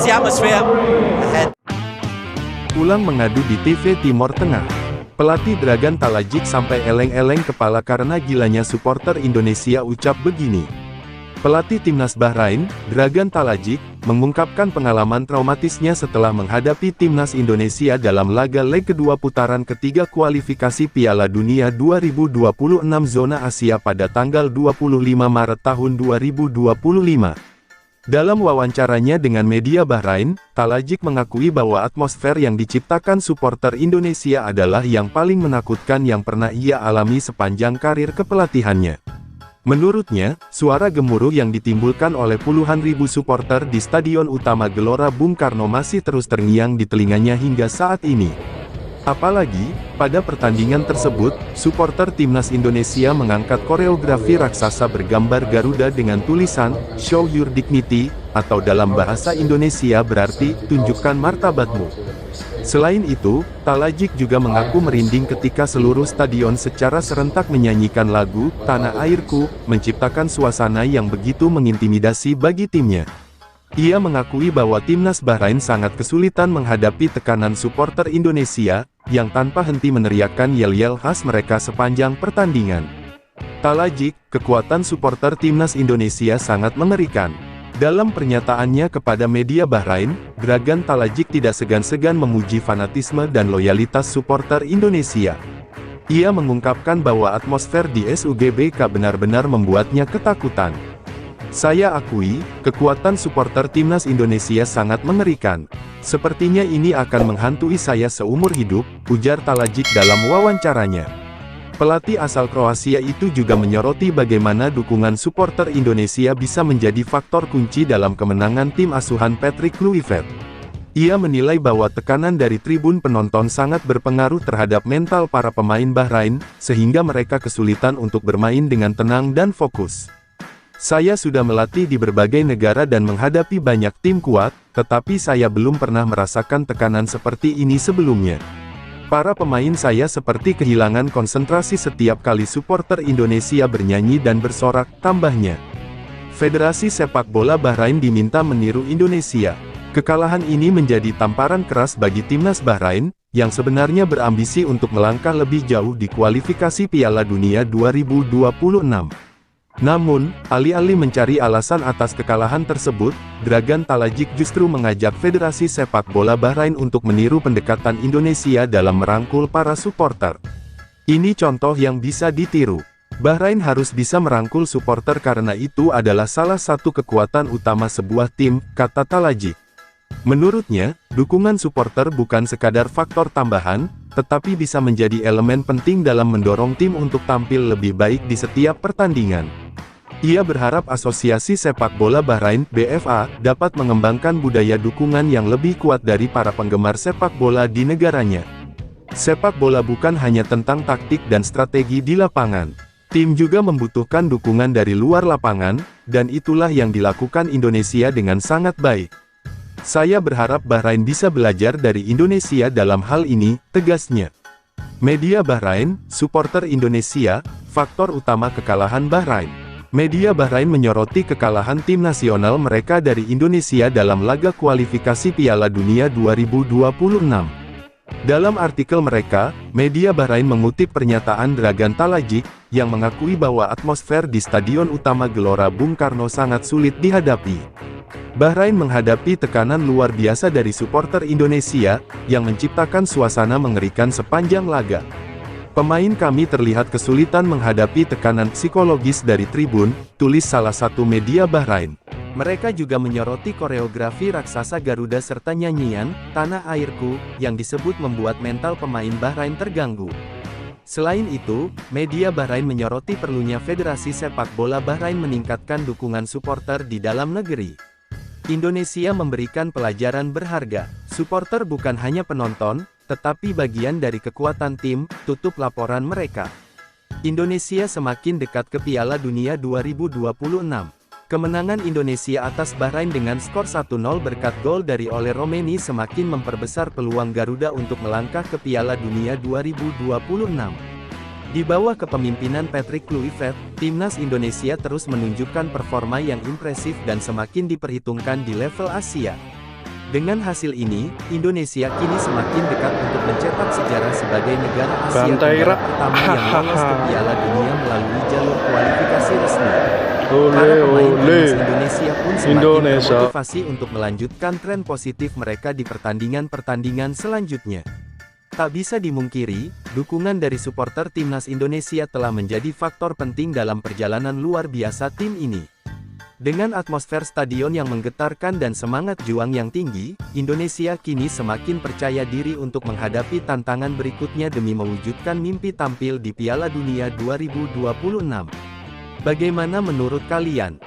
That's the atmosphere ahead. Ulang mengadu di TV Timor Tengah. Pelatih Dragan Talajic sampai eleng-eleng kepala karena gilanya supporter Indonesia ucap begini. Pelatih Timnas Bahrain, Dragan Talajic, mengungkapkan pengalaman traumatisnya setelah menghadapi Timnas Indonesia dalam laga leg kedua putaran ketiga kualifikasi Piala Dunia 2026 zona Asia pada tanggal 25 Maret tahun 2025. Dalam wawancaranya dengan media Bahrain, Talajic mengakui bahwa atmosfer yang diciptakan supporter Indonesia adalah yang paling menakutkan yang pernah ia alami sepanjang karir kepelatihannya. Menurutnya, suara gemuruh yang ditimbulkan oleh puluhan ribu supporter di Stadion Utama Gelora Bung Karno masih terus terngiang di telinganya hingga saat ini. Apalagi, pada pertandingan tersebut, supporter Timnas Indonesia mengangkat koreografi raksasa bergambar Garuda dengan tulisan, "Show Your Dignity", atau dalam bahasa Indonesia berarti, "Tunjukkan martabatmu". Selain itu, Talajic juga mengaku merinding ketika seluruh stadion secara serentak menyanyikan lagu "Tanah Airku", menciptakan suasana yang begitu mengintimidasi bagi timnya. Ia mengakui bahwa Timnas Bahrain sangat kesulitan menghadapi tekanan supporter Indonesia, yang tanpa henti meneriakkan yel-yel khas mereka sepanjang pertandingan. Talajic, kekuatan supporter Timnas Indonesia sangat mengerikan. Dalam pernyataannya kepada media Bahrain, Dragan Talajic tidak segan-segan memuji fanatisme dan loyalitas supporter Indonesia. Ia mengungkapkan bahwa atmosfer di SUGBK benar-benar membuatnya ketakutan. "Saya akui, kekuatan supporter Timnas Indonesia sangat mengerikan. Sepertinya ini akan menghantui saya seumur hidup," ujar Talajic dalam wawancaranya. Pelatih asal Kroasia itu juga menyoroti bagaimana dukungan supporter Indonesia bisa menjadi faktor kunci dalam kemenangan tim asuhan Patrick Kluivert. Ia menilai bahwa tekanan dari tribun penonton sangat berpengaruh terhadap mental para pemain Bahrain, sehingga mereka kesulitan untuk bermain dengan tenang dan fokus. "Saya sudah melatih di berbagai negara dan menghadapi banyak tim kuat, tetapi saya belum pernah merasakan tekanan seperti ini sebelumnya. Para pemain saya seperti kehilangan konsentrasi setiap kali supporter Indonesia bernyanyi dan bersorak," tambahnya. Federasi Sepak Bola Bahrain diminta meniru Indonesia. Kekalahan ini menjadi tamparan keras bagi Timnas Bahrain, yang sebenarnya berambisi untuk melangkah lebih jauh di kualifikasi Piala Dunia 2026. Namun, alih-alih mencari alasan atas kekalahan tersebut, Dragan Talajic justru mengajak Federasi Sepak Bola Bahrain untuk meniru pendekatan Indonesia dalam merangkul para supporter. "Ini contoh yang bisa ditiru. Bahrain harus bisa merangkul supporter karena itu adalah salah satu kekuatan utama sebuah tim," kata Talajic. Menurutnya, dukungan supporter bukan sekadar faktor tambahan, tetapi bisa menjadi elemen penting dalam mendorong tim untuk tampil lebih baik di setiap pertandingan. Ia berharap Asosiasi Sepak Bola Bahrain (BFA) dapat mengembangkan budaya dukungan yang lebih kuat dari para penggemar sepak bola di negaranya. Sepak bola bukan hanya tentang taktik dan strategi di lapangan. Tim juga membutuhkan dukungan dari luar lapangan, dan itulah yang dilakukan Indonesia dengan sangat baik. "Saya berharap Bahrain bisa belajar dari Indonesia dalam hal ini," tegasnya. Media Bahrain, supporter Indonesia, faktor utama kekalahan Bahrain. Media Bahrain menyoroti kekalahan tim nasional mereka dari Indonesia dalam laga kualifikasi Piala Dunia 2026. Dalam artikel mereka, media Bahrain mengutip pernyataan Dragan Talajic, yang mengakui bahwa atmosfer di Stadion Utama Gelora Bung Karno sangat sulit dihadapi. Bahrain menghadapi tekanan luar biasa dari supporter Indonesia, yang menciptakan suasana mengerikan sepanjang laga. "Pemain kami terlihat kesulitan menghadapi tekanan psikologis dari tribun," tulis salah satu media Bahrain. Mereka juga menyoroti koreografi raksasa Garuda serta nyanyian "Tanah Airku" yang disebut membuat mental pemain Bahrain terganggu. Selain itu, media Bahrain menyoroti perlunya Federasi Sepak Bola Bahrain meningkatkan dukungan supporter di dalam negeri. Indonesia memberikan pelajaran berharga. Supporter bukan hanya penonton, tetapi bagian dari kekuatan tim, tutup laporan mereka. Indonesia semakin dekat ke Piala Dunia 2026. Kemenangan Indonesia atas Bahrain dengan skor 1-0 berkat gol dari Ole Romeni semakin memperbesar peluang Garuda untuk melangkah ke Piala Dunia 2026. Di bawah kepemimpinan Patrick Kluivert, timnas Indonesia terus menunjukkan performa yang impresif dan semakin diperhitungkan di level Asia. Dengan hasil ini, Indonesia kini semakin dekat untuk mencetak sejarah sebagai negara Asia Bantai Tenggara rak. pertama yang lolos ke Piala Dunia melalui jalur kualifikasi resmi. Para Ole pemain ole. timnas Indonesia pun semakin Indonesia. termotivasi untuk melanjutkan tren positif mereka di pertandingan-pertandingan selanjutnya. Tak bisa dimungkiri, dukungan dari supporter timnas Indonesia telah menjadi faktor penting dalam perjalanan luar biasa tim ini. Dengan atmosfer stadion yang menggetarkan dan semangat juang yang tinggi, Indonesia kini semakin percaya diri untuk menghadapi tantangan berikutnya demi mewujudkan mimpi tampil di Piala Dunia 2026. Bagaimana menurut kalian?